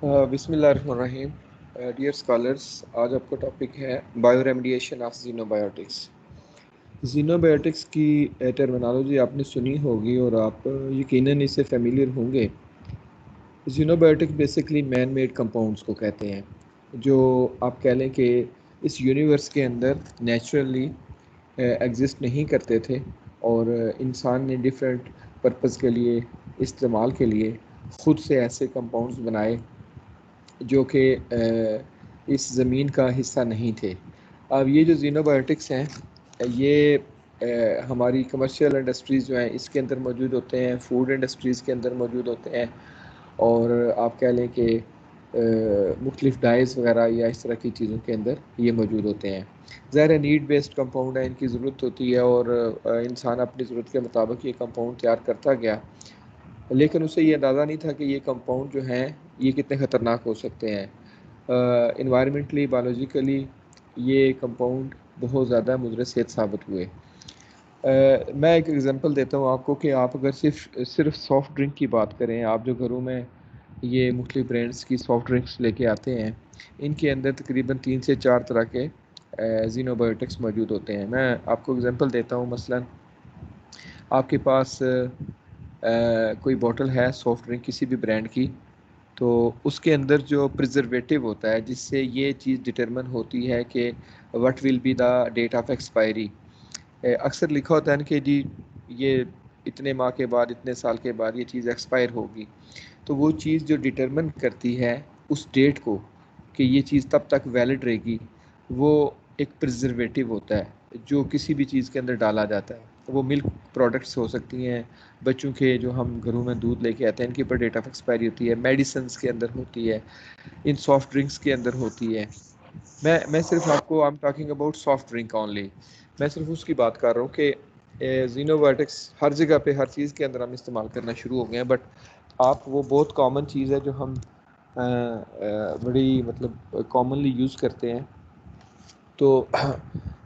بسم اللہ الرحمن الرحیم. ڈیئر اسکالرس، آج آپ کا ٹاپک ہے بایو ریمیڈیشن آف زینوبایوٹکس. زینوبایوٹکس کی ٹرمینالوجی آپ نے سنی ہوگی اور آپ یقیناً اس سے فیملیئر ہوں گے. زینوبایوٹک بیسکلی مین میڈ کمپاؤنڈس کو کہتے ہیں، جو آپ کہہ لیں کہ اس یونیورس کے اندر نیچرلی ایگزسٹ نہیں کرتے تھے، اور انسان نے ڈفرینٹ پرپز کے لیے، استعمال کے لیے خود سے ایسے کمپاؤنڈس بنائے جو کہ اس زمین کا حصہ نہیں تھے. اب یہ جو زینوبایوٹکس ہیں یہ ہماری کمرشل انڈسٹریز جو ہیں اس کے اندر موجود ہوتے ہیں، فوڈ انڈسٹریز کے اندر موجود ہوتے ہیں، اور آپ کہہ لیں کہ مختلف ڈائز وغیرہ یا اس طرح کی چیزوں کے اندر یہ موجود ہوتے ہیں. ظاہر ہے نیڈ بیسڈ کمپاؤنڈ ہے، ان کی ضرورت ہوتی ہے، اور انسان اپنی ضرورت کے مطابق یہ کمپاؤنڈ تیار کرتا گیا، لیکن اسے یہ اندازہ نہیں تھا کہ یہ کمپاؤنڈ جو ہیں یہ کتنے خطرناک ہو سکتے ہیں. انوائرمنٹلی، بایولوجیکلی یہ کمپاؤنڈ بہت زیادہ مضر صحت ثابت ہوئے. میں ایک ایگزامپل دیتا ہوں آپ کو کہ آپ اگر صرف سافٹ ڈرنک کی بات کریں، آپ جو گھروں میں یہ مختلف برانڈس کی سافٹ ڈرنکس لے کے آتے ہیں، ان کے اندر تقریباً 3 سے 4 طرح کے زینوبایوٹکس موجود ہوتے ہیں. میں آپ کو ایگزامپل دیتا ہوں. مثلاً آپ کے پاس کوئی بوٹل ہے سافٹ ڈرنک کسی بھی برانڈ کی، تو اس کے اندر جو پریزرویٹو ہوتا ہے جس سے یہ چیز ڈٹرمن ہوتی ہے کہ what will be the date of expiry. اکثر لکھا ہوتا ہے نا کہ جی یہ اتنے ماہ کے بعد، اتنے سال کے بعد یہ چیز ایکسپائر ہوگی. تو وہ چیز جو ڈٹرمن کرتی ہے اس ڈیٹ کو کہ یہ چیز تب تک ویلڈ رہے گی، وہ ایک پریزرویٹو ہوتا ہے جو کسی بھی چیز کے اندر ڈالا جاتا ہے. وہ ملک پروڈکٹس ہو سکتی ہیں، بچوں کے جو ہم گھروں میں دودھ لے کے آتے ہیں ان کے اوپر ڈیٹ آف ایکسپائری ہوتی ہے، میڈیسنس کے اندر ہوتی ہے، ان سافٹ ڈرنکس کے اندر ہوتی ہے. میں صرف آپ کو I am talking about soft drink only. میں صرف اس کی بات کر رہا ہوں کہ زینوبایوٹکس ہر جگہ پہ ہر چیز کے اندر ہم استعمال کرنا شروع ہو گئے ہیں، بٹ آپ وہ بہت کامن چیز ہے جو ہم بڑی مطلب کامنلی یوز کرتے ہیں. تو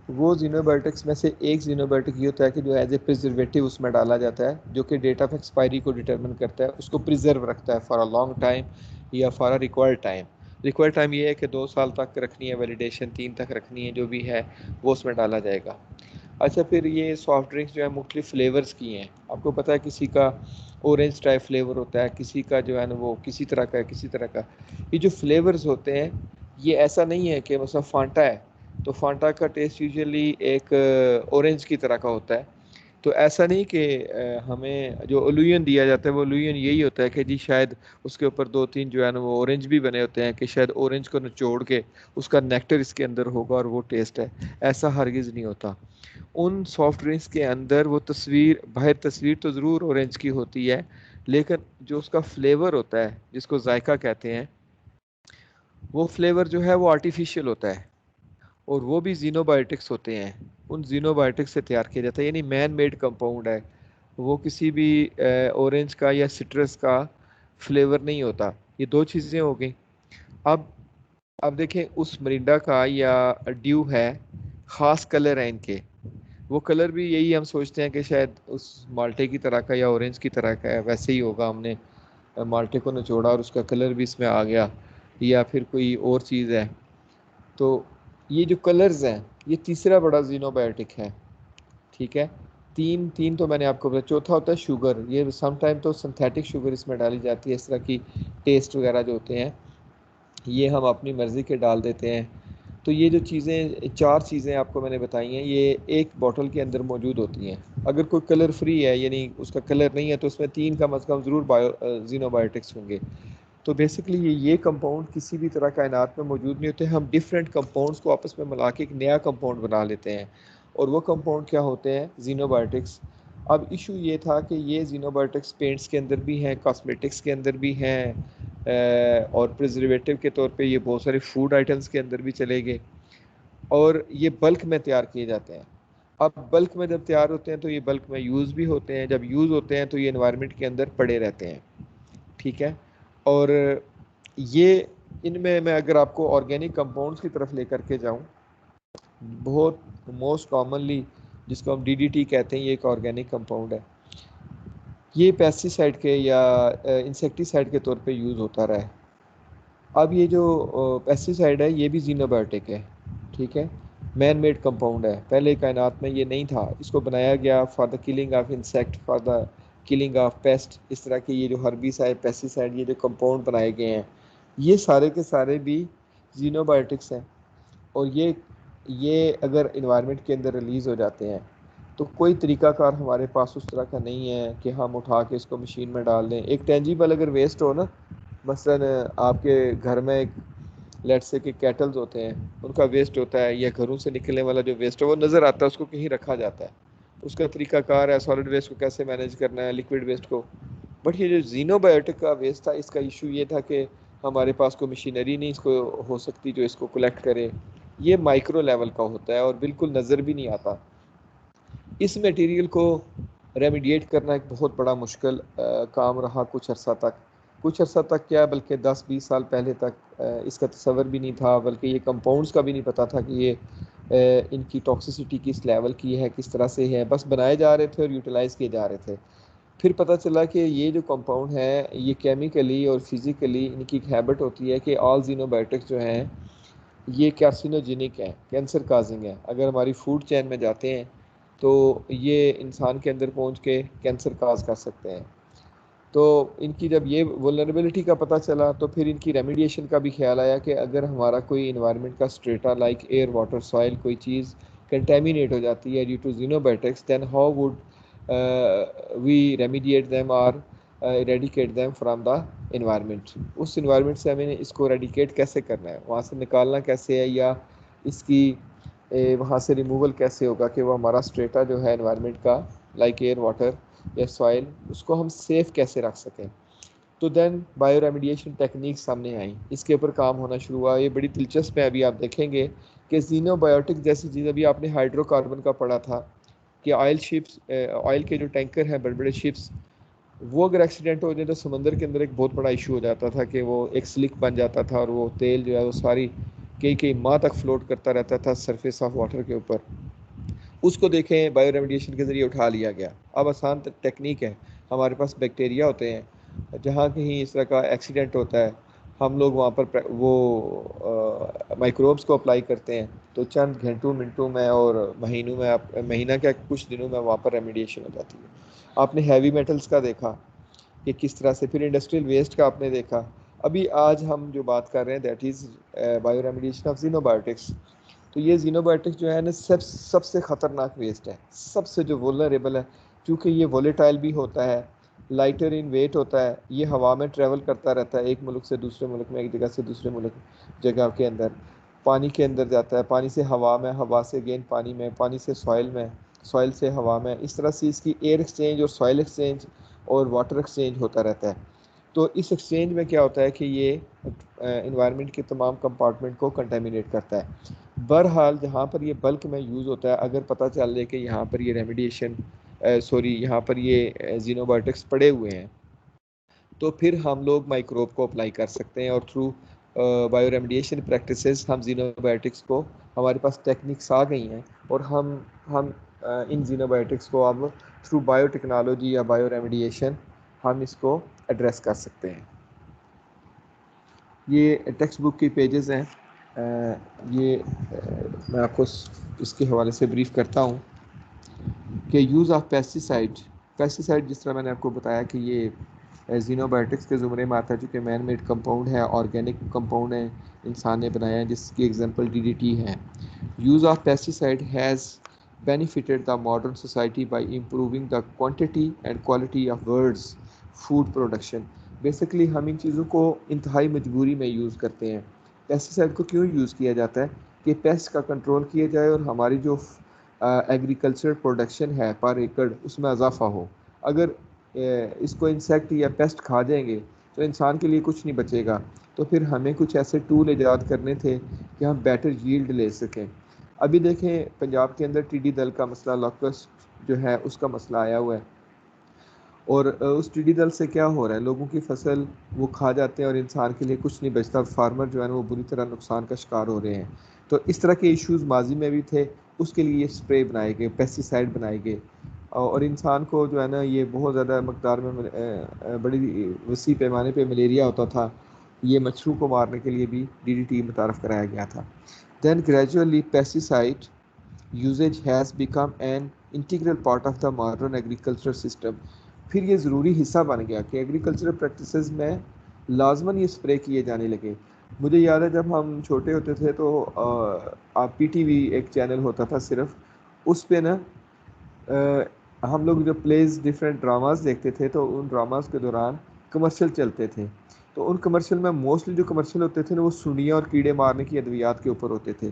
وہ زینوبایوٹکس میں سے ایک زینوبایوٹک یہ ہوتا ہے کہ جو ایز اے پریزرویٹو اس میں ڈالا جاتا ہے، جو کہ ڈیٹ آف ایکسپائری کو ڈٹرمن کرتا ہے، اس کو پریزرو رکھتا ہے فار اے لانگ ٹائم یا for a required time. Required time یہ ہے کہ 2 سال تک رکھنی ہے ویلیڈیشن، 3 تک رکھنی ہے، جو بھی ہے وہ اس میں ڈالا جائے گا. اچھا، پھر یہ سافٹ ڈرنکس جو ہے مختلف فلیورز کی ہیں. آپ کو پتہ ہے کسی کا اورنج ٹائپ فلیور ہوتا ہے، کسی کا جو ہے نا وہ کسی طرح کا ہے، کسی طرح کا. یہ جو فلیورز ہوتے ہیں یہ ایسا نہیں ہے کہ مثلا فانٹا ہے تو فانٹا کا ٹیسٹ یوزلی ایک اورنج کی طرح کا ہوتا ہے. تو ایسا نہیں کہ ہمیں جو اولوین دیا جاتا ہے وہ اولوین یہی ہوتا ہے کہ جی شاید اس کے اوپر 2-3 جو ہے نا وہ اورنج بھی بنے ہوتے ہیں کہ شاید اورنج کو نچوڑ کے اس کا نیکٹر اس کے اندر ہوگا اور وہ ٹیسٹ ہے. ایسا ہرگز نہیں ہوتا. ان سافٹ ڈرنکس کے اندر وہ باہر تصویر تو ضرور اورنج کی ہوتی ہے، لیکن جو اس کا فلیور ہوتا ہے جس کو ذائقہ کہتے ہیں، وہ فلیور جو ہے وہ آرٹیفیشیل ہوتا ہے، اور وہ بھی زینوبایوٹکس ہوتے ہیں. ان زینوبایوٹکس سے تیار کیا جاتا ہے، یعنی مین میڈ کمپاؤنڈ ہے وہ. کسی بھی اورنج کا یا سٹرس کا فلیور نہیں ہوتا. یہ 2 چیزیں ہو گئیں. اب دیکھیں اس مرینڈا کا یا ڈیو ہے، خاص کلر ہیں ان کے. وہ کلر بھی یہی ہم سوچتے ہیں کہ شاید اس مالٹے کی طرح کا یا اورنج کی طرح کا ہے، ویسے ہی ہوگا. ہم نے مالٹے کو نچوڑا اور اس کا کلر بھی اس میں آ گیا، یا پھر کوئی اور چیز ہے. تو یہ جو کلرز ہیں یہ تیسرا بڑا زینوبایوٹک ہے. ٹھیک ہے، تین تو میں نے آپ کو بتایا. چوتھا ہوتا ہے شوگر. یہ سم ٹائم تو سنتھیٹک شوگر اس میں ڈالی جاتی ہے. اس طرح کی ٹیسٹ وغیرہ جو ہوتے ہیں یہ ہم اپنی مرضی کے ڈال دیتے ہیں. تو یہ جو چیزیں 4 چیزیں آپ کو میں نے بتائی ہیں یہ ایک بوٹل کے اندر موجود ہوتی ہیں. اگر کوئی کلر فری ہے یعنی اس کا کلر نہیں ہے تو اس میں 3 کم از کم ضرور زینوبایوٹکس ہوں گے. تو بیسکلی یہ کمپاؤنڈ کسی بھی طرح کائنات میں موجود نہیں ہوتے. ہم ڈفرینٹ کمپاؤنڈس کو آپس میں ملا کے ایک نیا کمپاؤنڈ بنا لیتے ہیں، اور وہ کمپاؤنڈ کیا ہوتے ہیں؟ زینوبایوٹکس. اب ایشو یہ تھا کہ یہ زینوبایوٹکس پینٹس کے اندر بھی ہیں، کاسمیٹکس کے اندر بھی ہیں، اور پریزرویٹو کے طور پہ یہ بہت سارے فوڈ آئٹمس کے اندر بھی چلے گئے، اور یہ بلک میں تیار کیے جاتے ہیں. اب بلک میں جب تیار ہوتے ہیں تو یہ بلک میں یوز بھی ہوتے ہیں. جب یوز ہوتے ہیں تو یہ انوائرمنٹ کے اندر پڑے رہتے ہیں. ٹھیک ہے، اور یہ ان میں اگر آپ کو آرگینک کمپاؤنڈس کی طرف لے کر کے جاؤں، بہت موسٹ کامنلی جس کو ہم ڈی ڈی ٹی کہتے ہیں، یہ ایک آرگینک کمپاؤنڈ ہے. یہ پیسٹی سائڈ کے یا انسیکٹی سائڈ کے طور پہ یوز ہوتا رہا ہے. اب یہ جو پیسٹیسائڈ ہے یہ بھی زینوبائیوٹک ہے، ٹھیک ہے، مین میڈ کمپاؤنڈ ہے، پہلے کائنات میں یہ نہیں تھا، اس کو بنایا گیا for the killing of insect, for the killing of pest, اس طرح کے یہ جو ہربیسائڈ پیسٹیسائڈ یہ جو کمپاؤنڈ بنائے گئے ہیں یہ سارے کے سارے بھی زینوبائیوٹکس ہیں، اور یہ اگر انوائرمنٹ کے اندر ریلیز ہو جاتے ہیں تو کوئی طریقہ کار ہمارے پاس اس طرح کا نہیں ہے کہ ہم اٹھا کے اس کو مشین میں ڈال دیں۔ ایک ٹینجیبل اگر ویسٹ ہو نا، مثلا آپ کے گھر میں ایک لیٹ سے کہ کیٹلز ہوتے ہیں ان کا ویسٹ ہوتا ہے، یا گھروں سے نکلنے والا جو ویسٹ ہے وہ نظر آتا ہے، اس کو کہیں رکھا جاتا ہے، اس کا طریقہ کار ہے سالڈ ویسٹ کو کیسے مینیج کرنا ہے، لکوڈ ویسٹ کو۔ بٹ یہ جو زینوبائیوٹک کا ویسٹ تھا اس کا ایشو یہ تھا کہ ہمارے پاس کوئی مشینری نہیں اس کو ہو سکتی جو اس کو کلیکٹ کرے، یہ مائکرو لیول کا ہوتا ہے اور بالکل نظر بھی نہیں آتا۔ اس میٹیریل کو ریمیڈیٹ کرنا ایک بہت بڑا مشکل کام رہا کچھ عرصہ تک کیا بلکہ 10-20 سال پہلے تک اس کا تصور بھی نہیں تھا، بلکہ یہ کمپاؤنڈز کا بھی نہیں پتہ تھا کہ یہ ان کی ٹاکسیسٹی کس لیول کی ہے، کس طرح سے ہے، بس بنائے جا رہے تھے اور یوٹیلائز کیے جا رہے تھے۔ پھر پتہ چلا کہ یہ جو کمپاؤنڈ ہے یہ کیمیکلی اور فزیکلی ان کی ایک ہیبٹ ہوتی ہے کہ آل زینوبائیوٹکس جو ہیں یہ کارسینوجینک ہیں، کینسر کازنگ ہیں، اگر ہماری فوڈ چین میں جاتے ہیں تو یہ انسان کے اندر پہنچ کے کینسر کاز کر سکتے ہیں۔ تو ان کی جب یہ ولنریبلٹی کا پتہ چلا تو پھر ان کی ریمیڈیشن کا بھی خیال آیا کہ اگر ہمارا کوئی انوائرمنٹ کا strata like air, water, soil کوئی چیز کنٹامینیٹ ہو جاتی ہے due to xenobiotics, then how would we remediate them اور eradicate them from the environment. اس انوائرمنٹ سے ہمیں اس کو ایریڈیکیٹ کیسے کرنا ہے، وہاں سے نکالنا کیسے ہے، یا اس کی وہاں سے ریموول کیسے ہوگا کہ وہ ہمارا اسٹریٹا جو ہے انوائرمنٹ کا لائک ایئر، واٹر یا سوائل اس کو ہم سیف کیسے رکھ سکیں۔ تو دین بایو ریمیڈیشن ٹیکنیک سامنے آئیں، اس کے اوپر کام ہونا شروع ہوا۔ یہ بڑی دلچسپ ہے، ابھی آپ دیکھیں گے کہ زینوبائیوٹک جیسی چیز، ابھی آپ نے ہائیڈرو کاربن کا پڑھا تھا کہ آئل کے جو ٹینکر ہیں بڑے بڑے شپس، وہ اگر ایکسیڈنٹ ہو جائے تو سمندر کے اندر ایک بہت بڑا ایشو ہو جاتا تھا کہ وہ ایک سلک بن جاتا تھا اور وہ تیل جو ہے وہ ساری کئی ماہ تک فلوٹ کرتا رہتا تھا سرفیس آف واٹر کے اوپر۔ اس کو دیکھیں بایو ریمیڈیشن کے ذریعے اٹھا لیا گیا۔ اب آسان ٹیکنیک ہے، ہمارے پاس بیکٹیریا ہوتے ہیں، جہاں کہیں اس طرح کا ایکسیڈنٹ ہوتا ہے ہم لوگ وہاں پر وہ مائکروبس کو اپلائی کرتے ہیں، تو چند گھنٹوں منٹوں میں اور مہینوں میں، مہینہ کیا کچھ دنوں میں وہاں پر ریمیڈیشن ہو جاتی ہے۔ آپ نے ہیوی میٹلز کا دیکھا کہ کس طرح سے، پھر انڈسٹریل ویسٹ کا آپ نے دیکھا۔ ابھی آج ہم جو بات کر رہے ہیں that is bio remediation of زینوبائیوٹکس۔ تو یہ زینوبائیوٹکس جو ہے نا سب سے خطرناک ویسٹ ہے، سب سے جو وولنریبل ہے، کیونکہ یہ وولیٹائل بھی ہوتا ہے، لائٹر ان ویٹ ہوتا ہے، یہ ہوا میں ٹریول کرتا رہتا ہے ایک ملک سے دوسرے ملک میں، ایک جگہ سے دوسرے جگہ کے اندر، پانی کے اندر جاتا ہے، پانی سے ہوا میں، ہوا سے گین پانی میں، پانی سے سوائل میں، سوائل سے ہوا میں، اس طرح سے اس کی ایئر ایکسچینج اور سوائل ایکسچینج اور واٹر ایکسچینج ہوتا رہتا ہے۔ تو اس ایکسچینج میں کیا ہوتا ہے کہ یہ انوائرمنٹ کے تمام کمپارٹمنٹ کو کنٹامینیٹ کرتا ہے۔ بہرحال جہاں پر یہ بلک میں یوز ہوتا ہے، اگر پتہ چل جائے کہ یہاں پر یہ ریمیڈیشن یہاں پر یہ زینوبائیوٹکس پڑے ہوئے ہیں، تو پھر ہم لوگ مائکروب کو اپلائی کر سکتے ہیں، اور تھرو بایو ریمیڈیشن پریکٹسز ہم زینوبائیوٹکس کو، ہمارے پاس ٹیکنیکس آ گئی ہیں اور ہم ان زینوبائیوٹکس کو اب تھرو بایو ٹیکنالوجی یا بایو ریمیڈیشن ہم اس کو ایڈریس کر سکتے ہیں۔ یہ ٹیکسٹ بک کی پیجز ہیں، یہ میں آپ کو اس کے حوالے سے بریف کرتا ہوں کہ یوز آف پیسٹیسائڈ جس طرح میں نے آپ کو بتایا کہ یہ زینوبائیوٹکس کے زمرے میں آتا ہے، چونکہ مین میڈ کمپاؤنڈ ہے، آرگینک کمپاؤنڈ ہے، انسان نے بنایا ہے، جس کی ایگزامپل DDT ہے۔ Use of pesticide has benefited the modern society by improving the quantity and quality of world's food production۔ Basically ہم ان چیزوں کو انتہائی مجبوری میں یوز کرتے ہیں۔ پیسٹیسائڈ کو کیوں یوز کیا جاتا ہے کہ پیسٹ کا کنٹرول کیا جائے اور ہماری جو ایگریکلچر پروڈکشن ہے پر ایکڑ اس میں اضافہ ہو۔ اگر اس کو انسیکٹ یا پیسٹ کھا جائیں گے تو انسان کے لیے کچھ نہیں بچے گا، تو پھر ہمیں کچھ ایسے ٹول ایجاد کرنے تھے کہ ہم بیٹر ییلڈ لے سکیں۔ ابھی دیکھیں پنجاب کے اندر ٹڈی دل کا مسئلہ، لاکسٹ جو ہے اس کا مسئلہ آیا ہوا ہے، اور اس ٹڈی دل سے کیا ہو رہا ہے، لوگوں کی فصل وہ کھا جاتے ہیں اور انسان کے لیے کچھ نہیں بچتا، فارمر جو ہے نا وہ بری طرح نقصان کا شکار ہو رہے ہیں۔ تو اس طرح کے ایشوز ماضی میں بھی تھے، اس کے لیے یہ اسپرے بنائے گئے، پیسٹیسائڈ بنائے گئے، اور انسان کو جو ہے نا یہ بہت زیادہ مقدار میں بڑی وسیع پیمانے پہ ملیریا ہوتا تھا، یہ مچھروں کو مارنے کے لیے بھی DDT متعارف کرایا گیا تھا. Then gradually pesticide usage has become an integral part of the modern agricultural system. پھر یہ ضروری حصہ بن گیا کہ ایگریکلچرل پریکٹسز میں لازماً یہ اسپرے کیے جانے لگے. مجھے یاد ہے جب ہم چھوٹے ہوتے تھے تو PTV ایک چینل ہوتا تھا صرف, اس پہ نا ہم لوگ جو پلیز ڈفرینٹ ڈراماز دیکھتے تھے تو ان ڈراماز کے دوران کمرشل چلتے تھے. تو ان کمرشل میں موسٹلی جو کمرشل ہوتے تھے نا وہ سنڈیاں اور کیڑے مارنے کی ادویات کے اوپر ہوتے تھے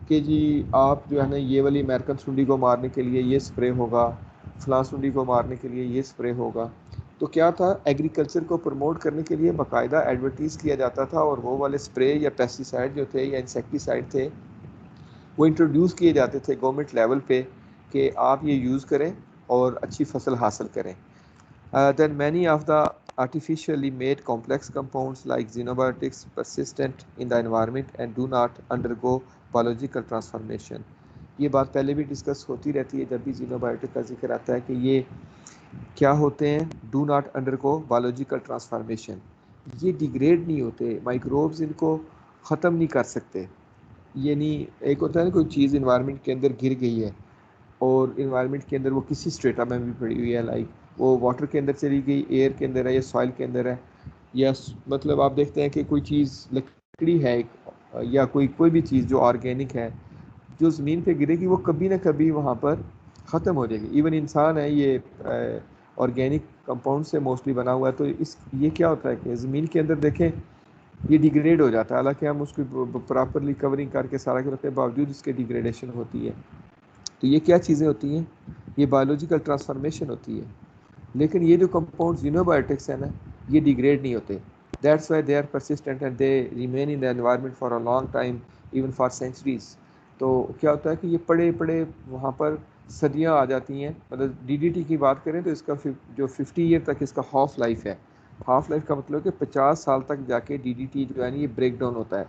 کہ جی آپ جو ہے نا یہ والی امریکن سنڈی کو مارنے کے لیے یہ سپرے ہوگا, فلاں سنڈی کو مارنے کے لیے یہ سپرے ہوگا. تو کیا تھا, ایگریکلچر کو پروموٹ کرنے کے لیے باقاعدہ ایڈورٹیز کیا جاتا تھا اور وہ والے سپرے یا پیسٹیسائڈ جو تھے یا انسیکٹیسائڈ تھے وہ انٹروڈیوس کیے جاتے تھے گورنمنٹ لیول پہ کہ آپ یہ یوز کریں اور اچھی فصل حاصل کریں. Then many of the artificially made complex compounds like xenobiotics persistent in the environment and do not undergo biological transformation. یہ بات پہلے بھی ڈسکس ہوتی رہتی ہے جب بھی xenobiotic کا ذکر آتا ہے کہ یہ کیا ہوتے ہیں, do not undergo biological transformation. یہ ڈیگریڈ نہیں ہوتے, مائکروبز ان کو ختم نہیں کر سکتے. یعنی ایک ہوتا ہے نا کوئی چیز انوائرمنٹ کے اندر گر گئی ہے اور انوائرمنٹ کے اندر وہ کسی اسٹریٹا میں بھی پڑی ہوئی ہے, لائک وہ واٹر کے اندر چلی گئی, ایئر کے اندر ہے یا سوائل کے اندر ہے, یا مطلب آپ دیکھتے ہیں کہ کوئی چیز لکڑی ہے یا کوئی بھی چیز جو آرگینک ہے جو زمین پہ گرے گی وہ کبھی نہ کبھی وہاں پر ختم ہو جائے گی. ایون انسان ہے یہ آرگینک کمپاؤنڈ سے موسٹلی بنا ہوا ہے, تو یہ کیا ہوتا ہے کہ زمین کے اندر دیکھیں یہ ڈیگریڈ ہو جاتا ہے, حالانکہ ہم اس کو پراپرلی کورنگ کر کے سارا کرنے کے باوجود اس کے ڈیگریڈیشن ہوتی ہے. تو یہ کیا چیزیں ہوتی ہیں, یہ بایولوجیکل ٹرانسفارمیشن ہوتی ہے. لیکن یہ جو کمپاؤنڈ زینوبائیوٹکس ہیں نا یہ ڈیگریڈ نہیں ہوتے. That's why they are persistent and they remain in the environment for a long time, even for centuries. تو کیا ہوتا ہے کہ یہ پڑے وہاں پر صدیاں آ جاتی ہیں. مطلب DDT کی بات کریں تو اس کا جو 50 ایئر تک اس کا ہاف لائف ہے. ہاف لائف کا مطلب کہ 50 سال تک جا کے DDT جو ہے نا یہ بریک ڈاؤن ہوتا ہے.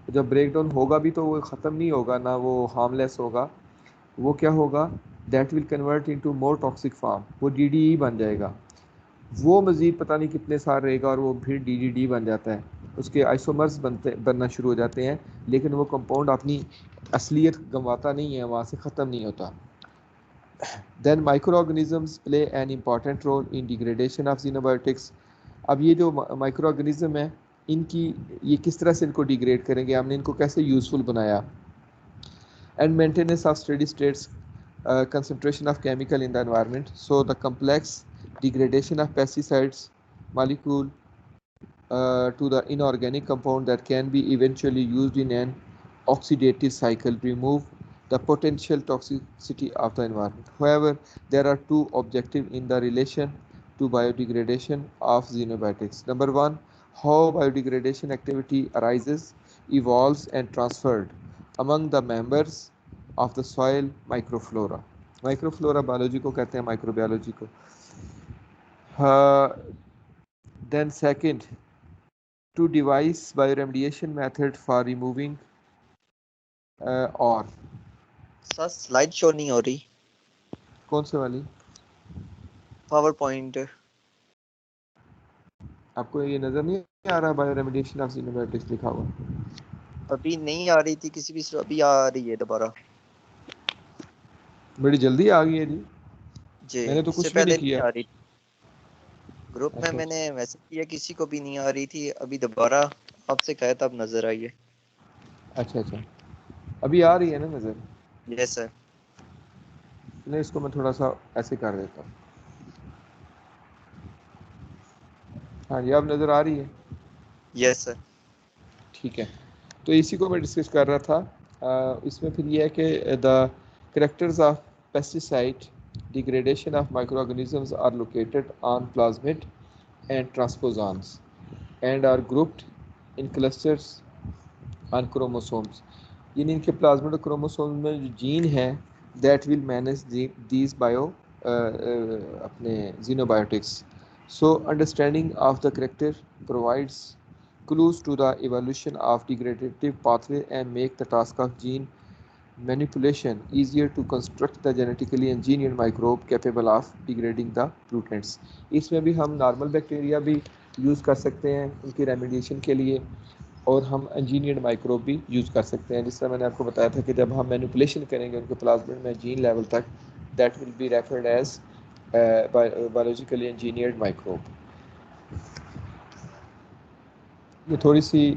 جب بریک ڈاؤن ہوگا بھی تو وہ ختم نہیں ہوگا, نہ وہ ہارم لیس ہوگا, وہ کیا ہوگا, that will convert into more toxic form, وہ DDE بن جائے گا. وہ مزید پتہ نہیں کتنے سال رہے گا اور وہ پھر DDD بن جاتا ہے. اس کے آئسومرز بننا شروع ہو جاتے ہیں, لیکن وہ کمپاؤنڈ اپنی اصلیت گنواتا نہیں ہے, وہاں سے ختم نہیں ہوتا. Then microorganisms play an important role in degradation of xenobiotics. اب یہ جو مائکرو آرگنیزم ہے ان کی یہ کس طرح سے ان کو ڈیگریڈ کریں گے, ہم نے ان کو کیسے یوزفل بنایا. And maintenance of steady states concentration of chemical in the environment. So the complex degradation of pesticides molecule to the inorganic compound that can be eventually used in an oxidative cycle remove the potential toxicity of the environment. However, there are two objectives in the relation to biodegradation of xenobiotics. Number one, how biodegradation activity arises, evolves and transferred among the members of the soil microflora. Microflora biology کو کہتے ہیں, micro biology کو. Then second, to devise bioremediation method for removing اور سر slide show نہیں ہو رہی. کون سے والی؟ Power point. آپ کو یہ نظر نہیں آ رہا bioremediation of xenobiotics لکھا ہوا؟ ابھی نہیں آ رہی تھی کسی بھی, ابھی آ رہی ہے دوبارہ. بڑی جلدی آ گئی ہے جی. جی میں نے تو اس سے کچھ بھی پہلے نہیں کیا. آ رہی تھی. گروپ میں میں نے میسج کیا, کسی کو بھی نہیں آ رہی تھی. ابھی دوبارہ آپ سے کہا تھا اب نظر آئی ہے. اچھا ابھی آ رہی ہے نا نظر؟ یس سر. نہیں اس کو میں تھوڑا سا ایسے کر دیتا ہوں. ہاں جی اب نظر آ رہی ہے. یس سر. ٹھیک ہے, تو اسی کو میں ڈسکس کر رہا تھا. اس میں پھر یہ ہے کہ the characters of pesticide degradation of microorganisms are located on plasmid and transposons and are grouped in clusters on chromosomes. یعنی ان کے پلازمڈ اور کروموسوم میں جو جین ہے that will manage these اپنے xenobiotics. So understanding of the character provides clues to the evolution of degradative pathway and make the task of gene manipulation easier to construct the genetically engineered microbe capable of degrading the pollutants. اس میں بھی ہم normal bacteria بھی use کر سکتے ہیں ان کی remediation کے لیے، اور ہم انجینئرڈ مائکروب بھی یوز کر سکتے ہیں. جس طرح میں نے آپ کو بتایا تھا کہ جب ہم مینوپولیشن کریں گے ان کے پلازمڈ میں جین لیول تک، that will be referred as biologically engineered microbe. یہ تھوڑی سی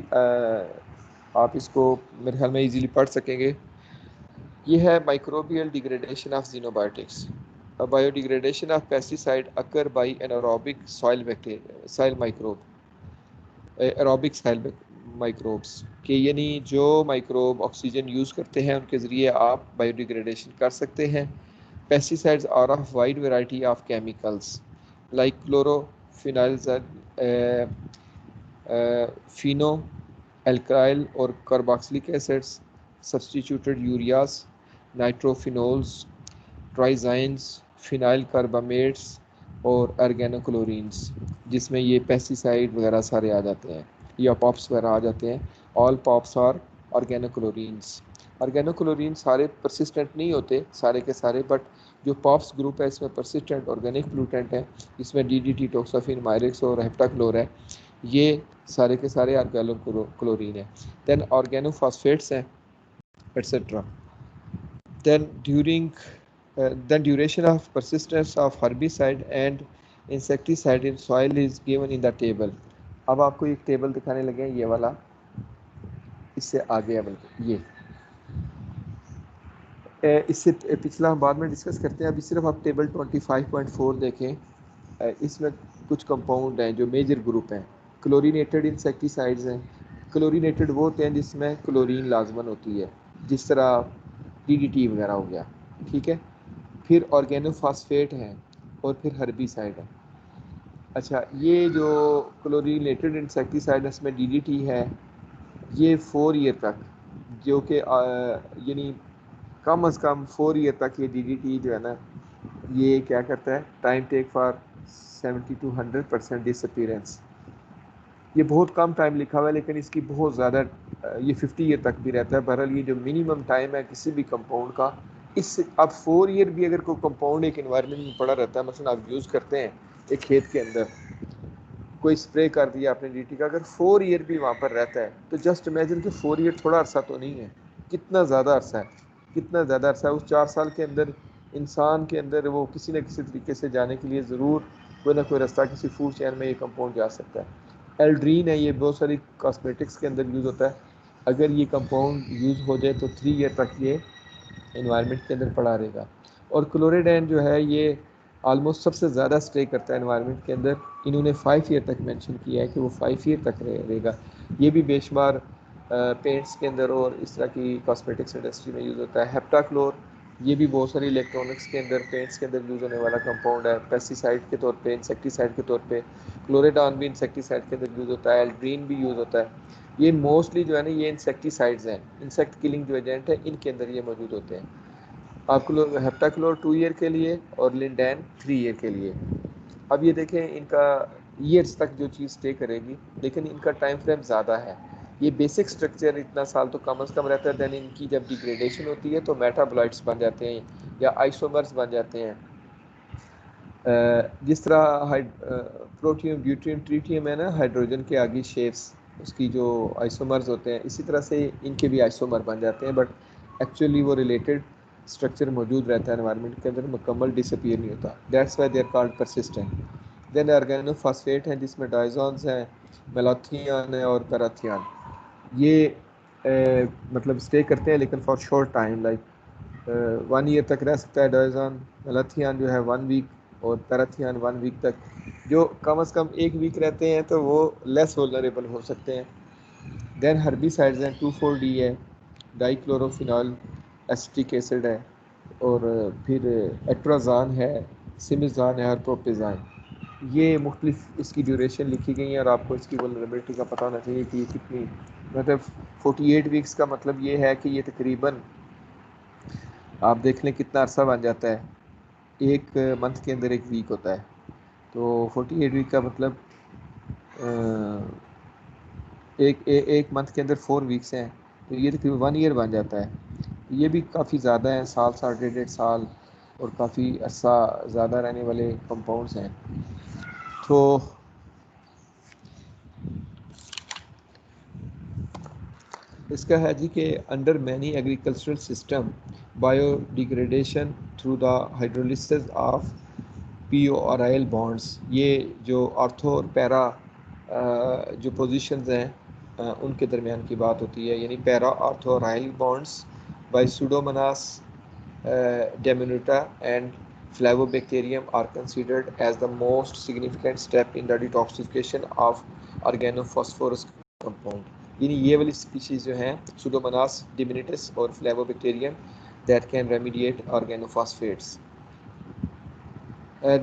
آپ اس کو میرے خیال میں ایزیلی پڑھ سکیں گے. یہ ہے microbial degradation of xenobiotics. Biodegradation of pesticide occur by anaerobic soil microbe, aerobic سائل مائکروبس، کہ یعنی جو مائکروب آکسیجن یوز کرتے ہیں ان کے ذریعے آپ بایو ڈیگریڈیشن کر سکتے ہیں. Pesticides are of wide variety of chemicals like chlorophenols, phenoalkyl اور کارباکسلک ایسڈس، سبسٹیچوٹڈ یوریاز، نائٹروفینولز، ٹرائزائنز، فینائل کاربامیٹس اور آرگینوکلورینس، جس میں یہ پیسٹیسائڈ وغیرہ سارے آ جاتے ہیں یا پاپس وغیرہ آ جاتے ہیں. آل پاپس آر آرگینوکلورینس. آرگینوکلورین سارے پرسسٹنٹ نہیں ہوتے سارے کے سارے، بٹ جو پاپس گروپ ہے اس میں پرسسٹنٹ آرگینک پلوٹنٹ ہے، اس میں ڈی ڈی ٹی، ٹوکسافین، مائرکس اور ہیپٹاکلور ہے. یہ سارے کے سارے آرگینوکلورین ہیں. دین آرگینو فاسفیٹس ہیں etcetera. Then duration of persistence of herbicide and insecticide in soil is given in the table. اب آپ کو ایک ٹیبل دکھانے لگے ہیں، یہ والا، اس سے آگے بلکہ یہ اس سے پچھلا ہم بعد میں ڈسکس کرتے ہیں. ابھی صرف آپ ٹیبل 25.4 دیکھیں. اس میں کچھ کمپاؤنڈ ہیں جو میجر گروپ ہیں. کلورینیٹڈ انسیکٹیسائڈز ہیں. کلورینیٹڈ وہ ہوتے ہیں جس میں کلورین لازمن ہوتی ہے، جس طرح ڈی ڈی ٹی وغیرہ ہو گیا، ٹھیک ہے. پھر آرگینو فاسفیٹ ہیں اور پھر ہربیسائڈ ہے. اچھا، یہ جو کلورینیٹڈ انسیکٹیسائڈ اس میں ڈی ڈی ٹی ہے، یہ 4 ایئر تک، جو کہ یعنی کم از کم 4 ایئر تک یہ ڈی ڈی ٹی جو ہے نا، یہ کیا کرتا ہے، time take for 70 to 100% disappearance. یہ بہت کم ٹائم لکھا ہوا ہے لیکن اس کی بہت زیادہ، یہ 50 ایئر تک بھی رہتا ہے. بہرحال یہ جو منیمم ٹائم ہے کسی بھی کمپاؤنڈ کا، اس سے اب 4 ایئر بھی اگر کوئی کمپاؤنڈ ایک انوائرمنٹ میں پڑا رہتا ہے، مثلا آپ یوز کرتے ہیں ایک کھیت کے اندر، کوئی اسپرے کر دیا آپ نے ڈی ٹی کا، اگر 4 ایئر بھی وہاں پر رہتا ہے تو جسٹ امیجن کہ 4 ایئر تھوڑا عرصہ تو نہیں ہے، کتنا زیادہ عرصہ ہے، کتنا زیادہ عرصہ ہے. اس 4 سال کے اندر انسان کے اندر وہ کسی نہ کسی طریقے سے جانے کے لیے ضرور کوئی نہ کوئی رستہ کسی فوڈ چین میں یہ کمپاؤنڈ جا سکتا ہے. ایلڈرین ہے، یہ بہت ساری کاسمیٹکس کے اندر یوز ہوتا ہے. اگر یہ کمپاؤنڈ یوز ہو جائے تو 3 ایئر تک یہ انوائرمنٹ کے اندر پڑا رہے گا. اور کلوریڈین جو ہے یہ آلموسٹ سب سے زیادہ اسٹے کرتا ہے انوائرمنٹ کے اندر. انہوں نے 5 ایئر تک مینشن کیا ہے کہ وہ 5 ایئر تک رہے گا. یہ بھی بے شمار پینٹس کے اندر اور اس طرح کی کاسمیٹکس انڈسٹری میں یوز ہوتا ہے. ہیپٹاکلور، یہ بھی بہت ساری الیکٹرانکس کے اندر، پینٹس کے اندر یوز ہونے والا کمپاؤنڈ ہے، پیسٹیسائڈ کے طور پہ، انسیکٹیسائڈ کے طور پہ. کلوریڈان بھی انسیکٹیسائڈ کے اندر یوز ہوتا ہے. ایلڈرین بھی یوز ہوتا ہے. یہ موسٹلی جو ہے نا یہ انسیکٹیسائڈز ہیں، انسیکٹ کلنگ جو ایجنٹ ہے، ان کے اندر یہ موجود ہوتے ہیں. آپ کو ہیپٹاکلور 2 ایئر کے لیے اور لنڈین 3 ایئر کے لیے. اب یہ دیکھیں ان کا ایئرس تک جو چیز اسٹے کرے گی، لیکن ان کا ٹائم فریم زیادہ ہے. یہ بیسک سٹرکچر اتنا سال تو کم از کم رہتا ہے. دین ان کی جب ڈیگریڈیشن ہوتی ہے تو میٹابولائٹس بن جاتے ہیں یا آئسومرز بن جاتے ہیں. جس طرح پروٹیم، ڈیوٹریم، ٹریٹیم ہے نا، ہائیڈروجن کے آگے شیپس اس کی جو آئسومرز ہوتے ہیں، اسی طرح سے ان کے بھی آئسومر بن جاتے ہیں. بٹ ایکچولی وہ ریلیٹڈ اسٹرکچر موجود رہتا ہے انوائرمنٹ کے اندر، مکمل ڈس اپیئر نہیں ہوتا. That's why they are called persistent. Then organophosphate ہیں جس میں ڈائزونز ہیں، میلاتھیان ہے اور پیراتھیان. یہ مطلب اسٹے کرتے ہیں لیکن for short time, like 1 year تک رہ سکتا ہے ڈائزون. میلاتھیان جو ہے 1 ویک اور پیراتھیان 1 ویک تک. جو کم از کم 1 ویک رہتے ہیں تو وہ لیس ولنریبل ہو سکتے ہیں. دین ہربیسائڈز ہیں، 2,4-D ہے، ڈائی کلوروفینال ایسٹک ایسڈ ہے، اور پھر ایٹرازان ہے، سیمیزان ہے اور پروپیزان. یہ مختلف اس کی ڈیوریشن لکھی گئی ہیں اور آپ کو اس کی ولنریبلٹی کا پتہ ہونا چاہیے کہ یہ کتنی، مطلب 48 ویکس کا مطلب یہ ہے کہ یہ تقریباً آپ دیکھ لیں کتنا عرصہ بن جاتا ہے. ایک منتھ کے اندر 1 ویک ہوتا ہے، تو 48 ویک کا مطلب ایک منتھ کے اندر 4 ویکس ہیں، تو یہ تقریباً 1 ایئر بن جاتا ہے. یہ بھی کافی زیادہ ہیں، سال، 1.5 سال اور کافی عرصہ زیادہ رہنے والے کمپاؤنڈس ہیں. تو اس کا ہے جی کہ under many agricultural system biodegradation through the hydrolysis of P O aryl bonds. یہ جو آرتھو اور پیرا جو پوزیشنز ہیں ان کے درمیان کی بات ہوتی ہے، یعنی para ortho aryl bonds by Pseudomonas diminuta and Flavobacterium are considered as the most significant step in the detoxification of organophosphorus compound. یعنی یہ والی اسپیشیز جو ہیں سوڈوموناس ڈیمونیٹس اور Flavobacterium that can remediate organophosphates.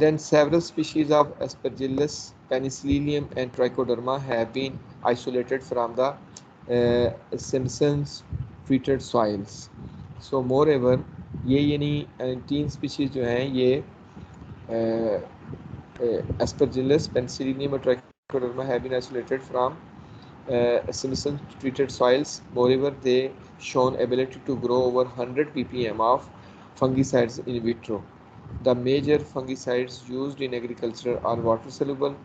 Then several species of Aspergillus, Penicillium and Trichoderma have been isolated from the Simpson's treated soils. So moreover یہ یعنی 3 species جو ہیں یہ Aspergillus, Penicillium and Trichoderma have been isolated from Simpson's treated soils. Moreover they shown ability to grow over 100 ppm of fungicides in vitro. The major fungicides used in agriculture are water-soluble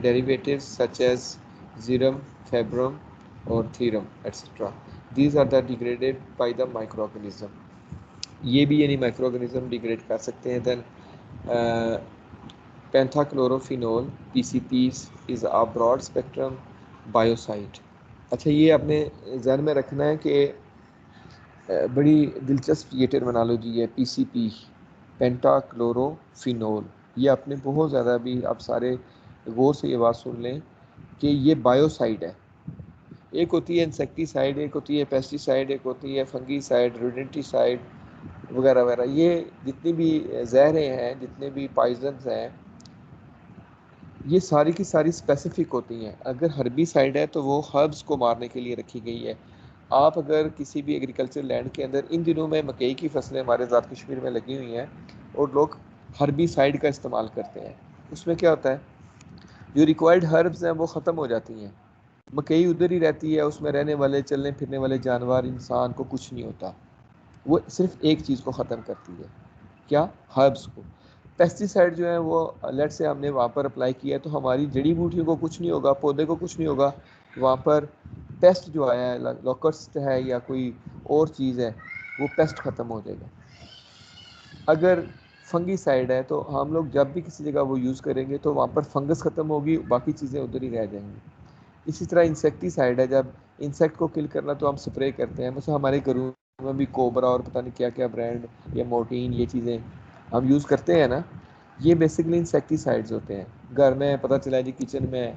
derivatives such as Xerum, Februm, or Therum, etc. These are the degraded by the microorganism. یہ بھی یعنی micro organism degrade کر سکتے ہیں. Then pentachlorophenol P C Ps is a broad spectrum biocide. اچھا یہ اپنے ذہن میں رکھنا ہے کہ بڑی دلچسپ یہ ٹرمینالوجی ہے پی سی پی، پینٹا کلوروفینول. یہ آپ نے بہت زیادہ بھی آپ سارے غور سے یہ بات سن لیں کہ یہ بایوسائڈ ہے. ایک ہوتی ہے انسیکٹیسائڈ، ایک ہوتی ہے پیسٹیسائڈ، ایک ہوتی ہے فنگی سائڈ، روڈنٹیسائڈ وغیرہ وغیرہ. یہ جتنی بھی زہریں ہیں، جتنے بھی پائزنز ہیں، یہ ساری کی ساری اسپیسیفک ہوتی ہیں. اگر ہربی سائڈ ہے تو وہ ہربس کو مارنے کے لیے رکھی گئی ہے. آپ اگر کسی بھی ایگریکلچر لینڈ کے اندر، ان دنوں میں مکئی کی فصلیں ہمارے ذات کشمیر میں لگی ہوئی ہیں اور لوگ ہربی سائڈ کا استعمال کرتے ہیں. اس میں کیا ہوتا ہے، جو ریکوائرڈ ہربس ہیں وہ ختم ہو جاتی ہیں. مکئی ادھر ہی رہتی ہے، اس میں رہنے والے چلنے پھرنے والے جانور، انسان کو کچھ نہیں ہوتا. وہ صرف ایک چیز کو ختم کرتی ہے، کیا؟ ہربس کو. پیسٹی سائڈ جو ہیں وہ لیٹ سے ہم نے وہاں پر اپلائی کیا ہے تو ہماری جڑی بوٹیوں کو کچھ نہیں ہوگا، پودے کو کچھ نہیں ہوگا. وہاں پر پیسٹ جو آیا ہے، لوکسٹ ہے یا کوئی اور چیز ہے، وہ پیسٹ ختم ہو جائے گا. اگر فنگی سائڈ ہے تو ہم لوگ جب بھی کسی جگہ وہ یوز کریں گے تو وہاں پر فنگس ختم ہوگی، باقی چیزیں ادھر ہی رہ جائیں گی. اسی طرح انسیکٹی سائڈ ہے، جب انسیکٹ کو کل کرنا تو ہم سپرے کرتے ہیں. مثلا ہمارے گھروں میں بھی کوبرا اور پتہ نہیں کیا کیا برانڈ یا مورٹین یہ چیزیں ہم یوز کرتے ہیں نا، یہ بیسکلی انسیکٹی سائڈز ہوتے ہیں. گھر میں پتہ چلا جی کچن میں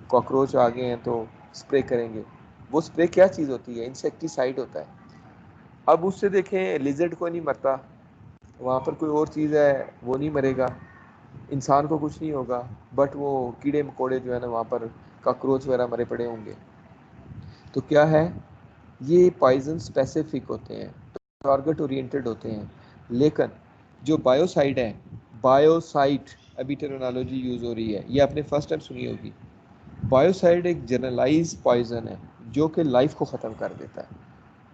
کاکروچ آ گئے ہیں تو سپرے کریں گے. وہ سپرے کیا چیز ہوتی ہے؟ انسیکٹی سائڈ ہوتا ہے. اب اس سے دیکھیں لیزرڈ کو نہیں مرتا، وہاں پر کوئی اور چیز ہے وہ نہیں مرے گا، انسان کو کچھ نہیں ہوگا، بٹ وہ کیڑے مکوڑے جو ہے نا وہاں پر کاکروچ وغیرہ مرے پڑے ہوں گے. تو کیا ہے، یہ پوائزن اسپیسیفک ہوتے ہیں، ٹارگٹ اورینٹڈ ہوتے ہیں. لیکن جو بایوسائڈ ہے، بایوسائٹ ابھی ٹرمینالوجی یوز ہو رہی ہے، یہ آپ نے فرسٹ ٹائم سنی ہوگی. بایوسائڈ ایک جنرلائز پوائزن ہے جو کہ لائف کو ختم کر دیتا ہے.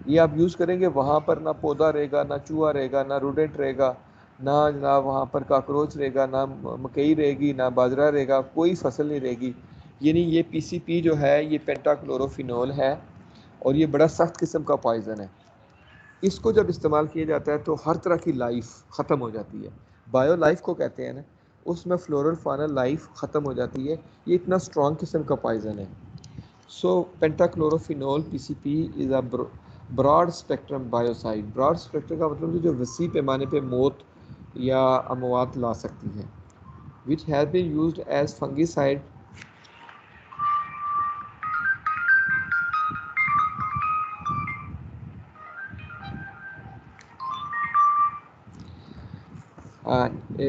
یہ آپ یوز کریں گے، وہاں پر نہ پودا رہے گا، نہ چوہا رہے گا، نہ روڈنٹ رہے گا، نہ جناب وہاں پر کاکروچ رہے گا، نہ مکئی رہے گی، نہ باجرہ رہے گا، کوئی فصل نہیں رہے گی. یعنی یہ پی سی پی جو ہے یہ پینٹا کلوروفینول ہے اور یہ بڑا سخت قسم کا پوائزن ہے. اس کو جب استعمال کیا جاتا ہے تو ہر طرح کی لائف ختم ہو جاتی ہے. بایو لائف کو کہتے ہیں نا، اس میں فلورل فانل لائف ختم ہو جاتی ہے. یہ اتنا اسٹرانگ قسم کا پوائزن ہے. So pentachlorophenol P C P is a broad spectrum biocide. Broad spectrum کا مطلب ہے جو وسیع پیمانے پہ موت یا اموات لا سکتی ہے. which has been used as fungicide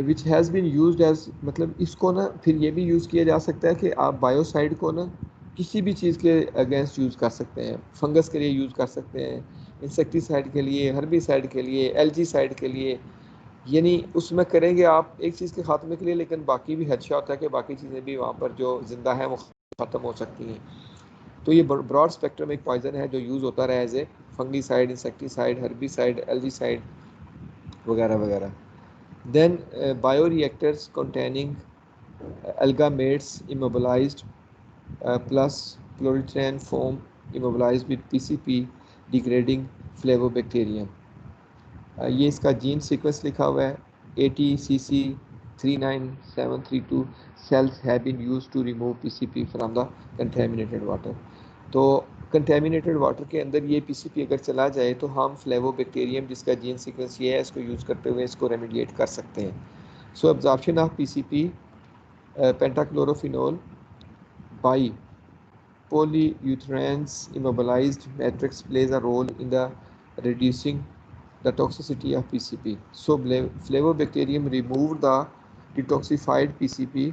which has been used as مطلب اس کو نا پھر یہ بھی یوز کیا جا سکتا ہے کہ آپ بایوسائڈ کو نا کسی بھی چیز کے اگینسٹ یوز کر سکتے ہیں. فنگس کے لیے یوز کر سکتے ہیں، انسیکٹی سائڈ کے لیے، ہربی سائڈ کے لیے، الجی سائڈ کے لیے. یعنی اس میں کریں گے آپ ایک چیز کے خاتمے کے لیے، لیکن باقی بھی خدشہ ہوتا ہے کہ باقی چیزیں بھی وہاں پر جو زندہ ہیں وہ ختم ہو سکتی ہیں. تو یہ براڈ اسپیکٹرم ایک پوائزن ہے جو یوز ہوتا رہا as a fungicide, insecticide, herbicide, algicide وغیرہ وغیرہ. Then bioreactors containing alga mats immobilized plus chloroethane foam immobilized with PCP degrading flavobacterium. یہ اس کا جین سیکوینس لکھا ہوا ہے. ATCC 39732 cells have been used to remove PCP from the contaminated water. تو کنٹیمینیٹڈ water کے اندر یہ PCP اگر چلا جائے تو ہم فلیووبیکٹیریم جس کا جین سیکوینس یہ ہے اس کو یوز کرتے ہوئے اس کو ریمیڈیٹ کر سکتے ہیں. So absorption of PCP pentachlorophenol by polyurethanes immobilized matrix plays a role in the reducing the toxicity of PCP. So flavobacterium removed the detoxified PCP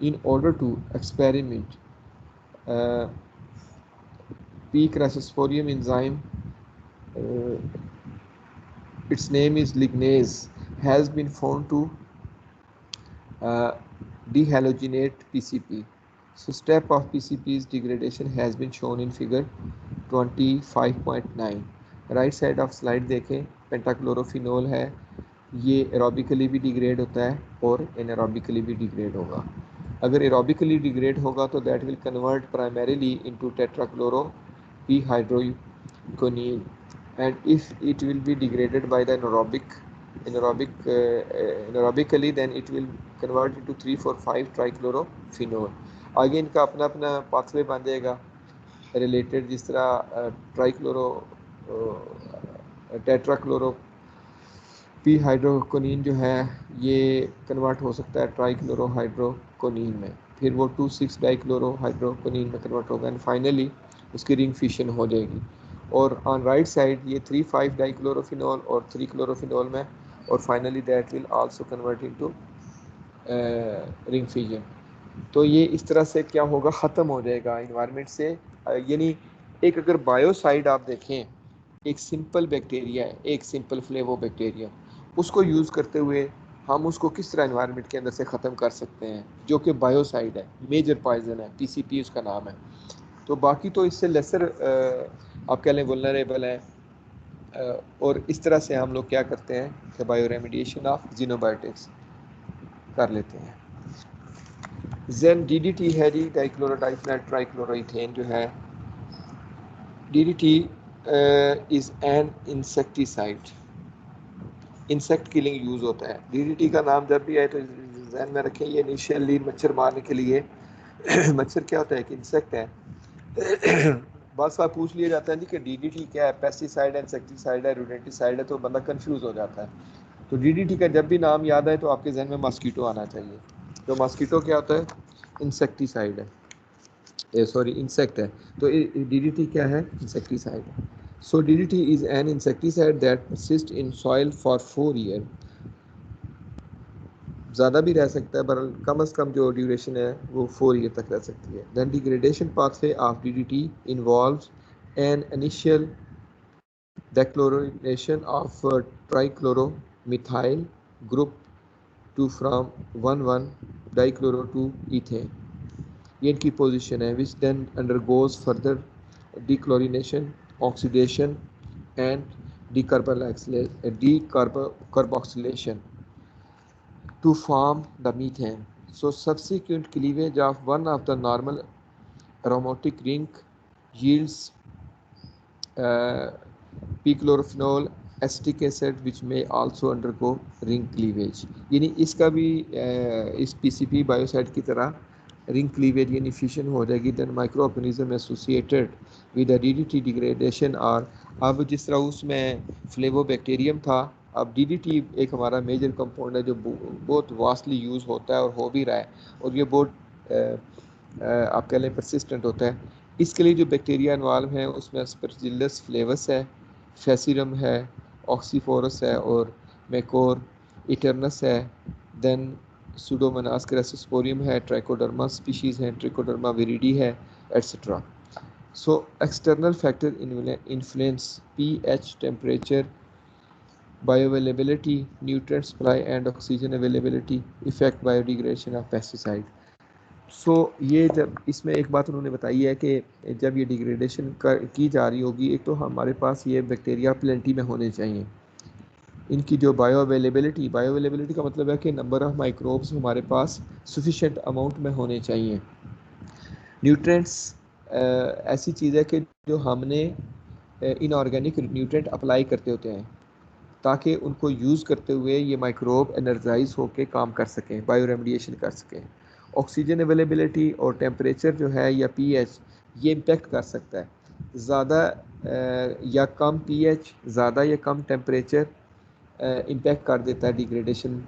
in order to experiment. P-crassоспориum enzyme, its name is lignase, has been found to dehalogenate PCP. So step of PCP's degradation has been shown in figure 25.9. Right side of slide دیکھیں پینٹاکلوروفینول ہے, یہ ایروبیکلی بھی degrade ہوتا ہے اور انیروبیکلی بھی degrade ہوگا. اگر ایروبیکلی ڈیگریڈ ہوگا تو that will convert primarily into tetrachloro P hydroquinone, and if it will be degraded by the anaerobically then it will convert into 3,4,5 trichlorophenol. آگے ان کا اپنا اپنا پاتھ وے بن جائے گا ریلیٹڈ, جس طرح ٹیٹراکلورو پی ہائیڈروکونین جو ہے یہ کنورٹ ہو سکتا ہے ٹرائیکلورو ہائیڈروکونین میں, پھر وہ 2,6 ڈائیکلورو ہائیڈروکونین میں کنورٹ ہوگا اینڈ فائنلی اس کی رنگ فیشن ہو جائے گی. اور آن رائٹ سائڈ یہ 3,5 ڈائیکلوروفینول اور 3 کلوروفینول میں, اور finally that will also convert into رنگ فیشن. تو یہ اس طرح سے کیا ہوگا, ختم ہو جائے گا انوائرمنٹ سے. یعنی ایک اگر بایو سائڈ آپ دیکھیں, ایک سمپل بیکٹیریا ہے, ایک سمپل فلیوو بیکٹیریا, اس کو یوز کرتے ہوئے ہم اس کو کس طرح انوائرمنٹ کے اندر سے ختم کر سکتے ہیں, جو کہ بایو سائڈ ہے, میجر پوائزن ہے, PCP اس کا نام ہے. تو باقی تو اس سے لیسر آپ کہہ لیں ولنریبل ہے, اور اس طرح سے ہم لوگ کیا کرتے ہیں کہ بایو ریمیڈیشن آف زینوبائٹکس کر لیتے ہیں. زین DDT ہے جی, ڈائیکلوروڈائفینائل ٹرائیکلوروایتھین جو ہے, DDT is an insecticide, insect killing use ہوتا ہے. DDT کا نام جب بھی آئے تو ذہن میں رکھیں یہ انیشیلی مچھر مارنے کے لیے. مچھر کیا ہوتا ہے, ایک انسیکٹ ہے. بعض سال پوچھ لیا جاتا ہے جی کہ DDT کیا ہے, پیسٹیسائڈ ہے, انسیکٹیسائڈ ہے, روڈینٹیسائڈ ہے, تو بندہ کنفیوز ہو جاتا ہے. تو DDT کا جب بھی نام یاد آئے تو آپ کے ذہن میں ماسکیٹو آنا چاہیے. تو ماسکیٹو کیا ہوتا ہے, انسیکٹیسائڈ ہے, انسیکٹ ہے. تو DDT کیا ہے, انسیکٹیسائڈ ہے. So DDT is an insecticide that persists in soil for 4 years. زیادہ بھی رہ سکتا ہے, پر کم از کم جو ڈیوریشن ہے وہ 4 year تک رہ سکتی ہے. Then degradation pathway of DDT involves an initial dechlorination of trichloromethyl group to from 1,1-dichloro to ethane. یہ ان کی پوزیشن ہے, which then undergoes further dechlorination, oxidation and decarboxylation to form the methane. So subsequent cleavage of one of the normal aromatic ring yields p-chlorophenol acetic acid which may also undergo ring cleavage. یعنی اس کا بھی اس PCP بایوسائڈ کی طرح رنگ cleavage یعنی fashion ہو جائے گی. Then microorganism associated with DDT degradation. اور اب جس طرح اس میں فلیوو بیکٹیریم تھا, اب DDT ایک ہمارا میجر کمپاؤنڈ ہے جو بہت واسٹلی یوز ہوتا ہے اور ہو بھی رہا ہے, اور یہ بہت آپ کہہ لیں پرسسٹنٹ ہوتا ہے. اس کے لیے جو بیکٹیریا انوالو ہیں اس میں اسپرجلس فلیوس ہے, فیسیرم ہے, آکسیفورس ہے, اور میکور ایٹرنس ہے. دین سوڈوموناس کریسوسپوریم ہے, ٹرائکوڈرما اسپیشیز ہیں, ٹرائکوڈرما ویریڈی ہے, etcetera. So external factor influence pH, temperature, bioavailability, nutrient supply and oxygen availability, affect biodegradation of pesticide. So یہ جب اس میں ایک بات انہوں نے بتائی ہے کہ جب یہ ڈیگریڈیشن کی جا رہی ہوگی, ایک تو ہمارے پاس یہ بیکٹیریا پلینٹی میں ہونے چاہیے. ان کی جو بایو اویلیبلٹی کا مطلب ہے کہ نمبر آف مائکروبس ہمارے پاس سفیشینٹ اماؤنٹ میں ہونے چاہیے. نیوٹرینٹس ایسی چیز ہے کہ جو ہم نے ان آرگینک نیوٹرینٹ اپلائی کرتے ہوتے ہیں تاکہ ان کو یوز کرتے ہوئے یہ مائکروب انرجائز ہو کے کام کر سکیں، بائیو ریمیڈیشن کر سکیں. آکسیجن اویلیبلٹی اور ٹیمپریچر جو ہے یا پی ایچ یہ امپیکٹ کر سکتا ہے. زیادہ یا کم پی ایچ، زیادہ یا کم ٹیمپریچر امپیکٹ کر دیتا ہے ڈیگریڈیشن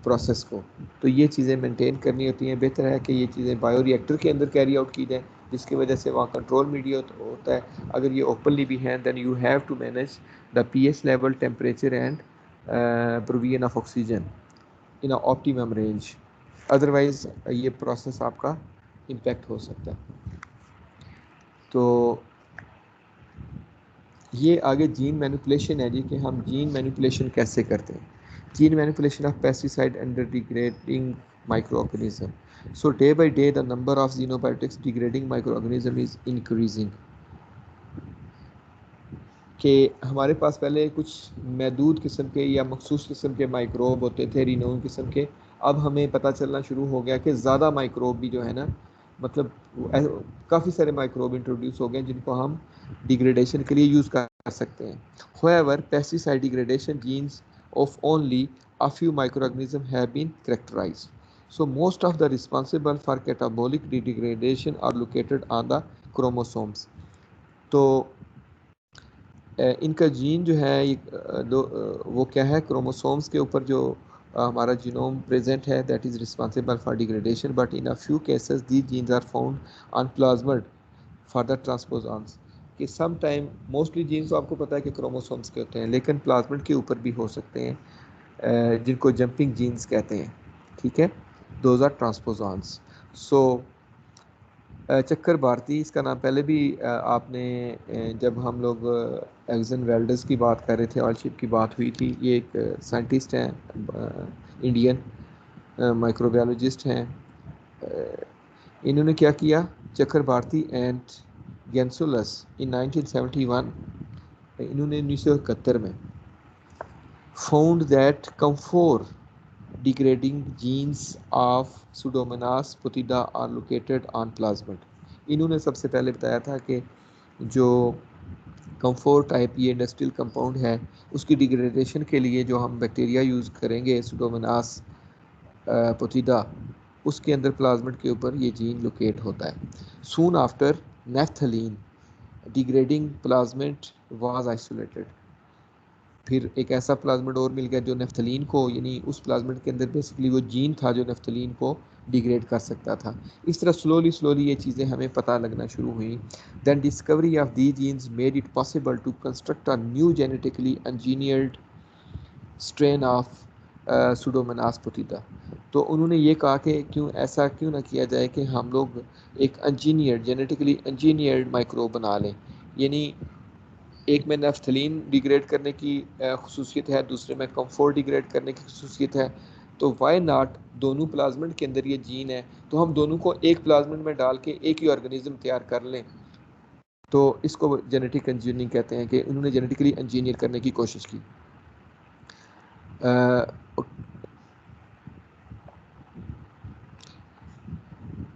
پروسیس کو. تو یہ چیزیں مینٹین کرنی ہوتی ہیں. بہتر ہے کہ یہ چیزیں بایو ری ایکٹر کے اندر کیری آؤٹ کی جائیں، جس کی وجہ سے وہاں کنٹرول میڈیا ہوتا ہے. اگر یہ اوپنلی بھی ہیں then you have to manage the P H level, temperature and provision of oxygen in optimum range. Otherwise یہ پروسیس آپ کا امپیکٹ ہو سکتا ہے. تو یہ آگے جین مینیپولیشن ہے جی، کہ ہم جین مینیپولیشن کیسے کرتے ہیں. Gene manipulation of pesticide under degrading microorganism. So day by day the number of xenobiotics degrading microorganism is increasing. کہ ہمارے پاس پہلے کچھ محدود قسم کے یا مخصوص قسم کے مائکروب ہوتے تھے، رینون قسم کے. اب ہمیں پتہ چلنا شروع ہو گیا کہ زیادہ مائکروب بھی جو ہے نا، مطلب کافی سارے مائکروب انٹروڈیوس ہو گئے جن کو ہم ڈیگریڈیشن کے لیے یوز کر سکتے ہیں. However, pesticide degradation genes of only a few microorganisms have been characterized. So most of the responsible for catabolic degradation are located on the chromosomes. تو ان کا جین جو ہے وہ کیا ہے، کروموسومز کے اوپر جو ہمارا جینوم پریزنٹ ہے that is responsible for degradation, but in few cases these genes are found on plasmid for the transposons. کہ سم ٹائم موسٹلی جینز تو آپ کو پتہ ہے کہ کروموسومز کے ہوتے ہیں، لیکن پلازمڈ کے اوپر بھی ہو سکتے ہیں جن کو جمپنگ جینز کہتے ہیں. ٹھیک ہے، دوز آر ٹرانسپوزانس. سو چکر بھارتی، اس کا نام پہلے بھی آپ نے جب ہم لوگ ایگزن ویلڈز کی بات کر رہے تھے، آئل شپ کی بات ہوئی تھی. یہ ایک سائنٹسٹ ہیں، انڈین مائکروبیولوجسٹ ہیں. انہوں نے کیا کیا، چکر بھارتی اینڈ گینسولس ان 1971، انہوں نے 1971 میں found that camphor degrading genes of Pseudomonas putida are located on plasmid. انہوں نے سب سے پہلے بتایا تھا کہ جو کمفور ٹائپ یہ انڈسٹریل کمپاؤنڈ ہے، اس کی ڈیگریڈیشن کے لیے جو ہم بیکٹیریا یوز کریں گے سوڈوموناس پوتیدا، اس کے اندر پلازمڈ کے اوپر یہ جین لوکیٹ ہوتا ہے. Soon after naphthalene degrading plasmid was isolated. پھر ایک ایسا پلازمڈ اور مل گیا جو نیپتھلین کو، یعنی اس پلازمڈ کے اندر بیسکلی وہ جین تھا جو نیپتھلین کو ڈیگریڈ کر سکتا تھا. اس طرح سلولی یہ چیزیں ہمیں پتہ لگنا شروع ہوئیں. Then discovery of the genes made it possible to construct a new genetically engineered strain of Pseudomonas putida. تو انہوں نے یہ کہا کہ ایسا کیوں نہ کیا جائے کہ ہم لوگ ایک انجینئرڈ، جینیٹیکلی انجینئرڈ مائکروب بنا لیں. یعنی ایک میں نیپتھلین ڈیگریڈ کرنے کی خصوصیت ہے، دوسرے میں کمفور ڈیگریڈ کرنے کی خصوصیت ہے. تو وائی ناٹ، دونوں پلازمڈ کے اندر یہ جین ہے تو ہم دونوں کو ایک پلازمڈ میں ڈال کے ایک ہی آرگنیزم تیار کر لیں. تو اس کو جینیٹک انجینئرنگ کہتے ہیں، کہ انہوں نے جینیٹیکلی انجینئر کرنے کی کوشش کی.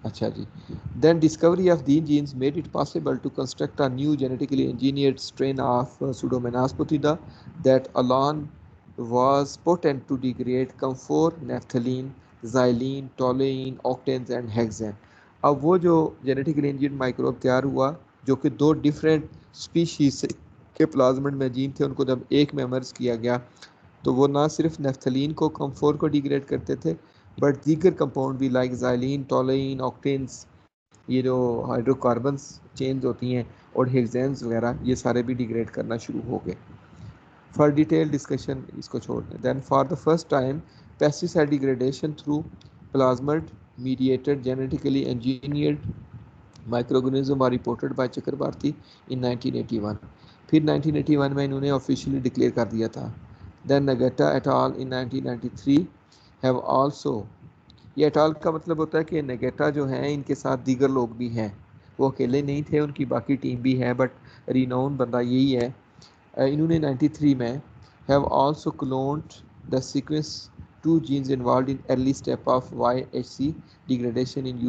اچھا جی. Then discovery of these genes made it possible to construct a new genetically engineered strain of Pseudomonas putida that alone was potent to degrade camphor, naphthalene, xylene, toluene, octanes and hexane. اب وہ جو genetically engineered مائکروب تیار ہوا جو کہ دو different species کے plasmid میں جین تھے، ان کو جب ایک میں مرج کیا گیا تو وہ نہ صرف نیپتھلین کو، کمفور کو ڈیگریڈ کرتے تھے، بٹ دیگر کمپاؤنڈ بھی لائک زائلین، ٹولین، آکٹینز، یہ جو ہائیڈرو کاربنس چینز ہوتی ہیں اور ہیگزینز وغیرہ، یہ سارے بھی ڈیگریڈ کرنا شروع ہو گئے. فار ڈیٹیل ڈسکشن اس کو چھوڑ دیں. Then for the first time pesticide degradation through plasmid mediated genetically engineered microorganism are reported by Chakrabarty ان 1981. پھر 1981 میں انہوں نے آفیشیلی ڈکلیئر کر دیا تھا. Then Nagata et al in 1993 have also, یہ ایٹال کا مطلب ہوتا ہے کہ نگیٹا جو ہیں ان کے ساتھ دیگر لوگ بھی ہیں، وہ اکیلے نہیں تھے، ان کی باقی ٹیم بھی ہے، بٹ رینون بندہ یہی ہے. انہوں نے 93 میں have also cloned the sequence 2 genes involved in early step of YHC degradation in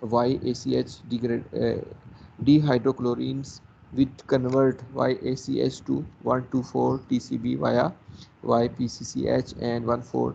YACH dehydrochlorines with convert YACH to 124 TCB via YPCCH and 14.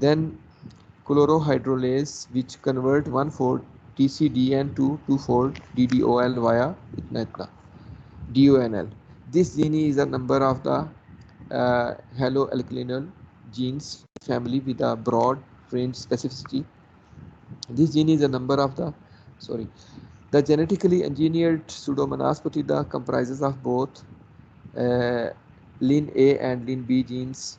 Then chlorohydrolase which convert 14 TCDN to 24 DDOL via itna DONL. This gene is a member of the haloalkylenol genes family with a broad range specificity. This gene is a member of the genetically engineered Pseudomonas patida comprises of both lin A and lin B genes.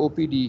OPD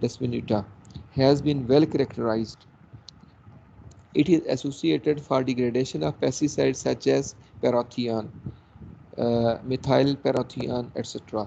desminuta has been well characterized. It is associated for degradation of pesticides such as parathion, methyl parathion, etc.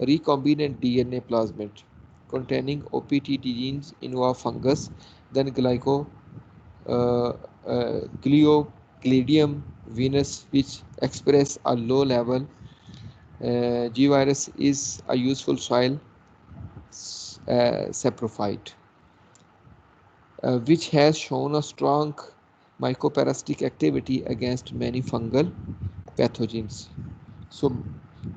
recombinant DNA plasmid containing OPT genes in a fungus, then Glioclidium venus, which express a low level G virus is a useful soil saprophyte, which has shown a strong mycoparasitic activity against many fungal pathogens. So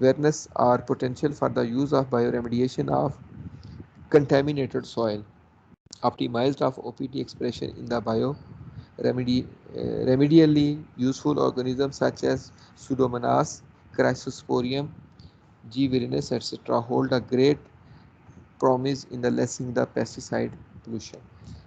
virus are potential for the use of bioremediation of contaminated soil, optimized of OPT expression in the remedially useful organisms such as Pseudomonas, Chrysosporium, G. virinus, etc. hold a great promise in the lessening the pesticide pollution.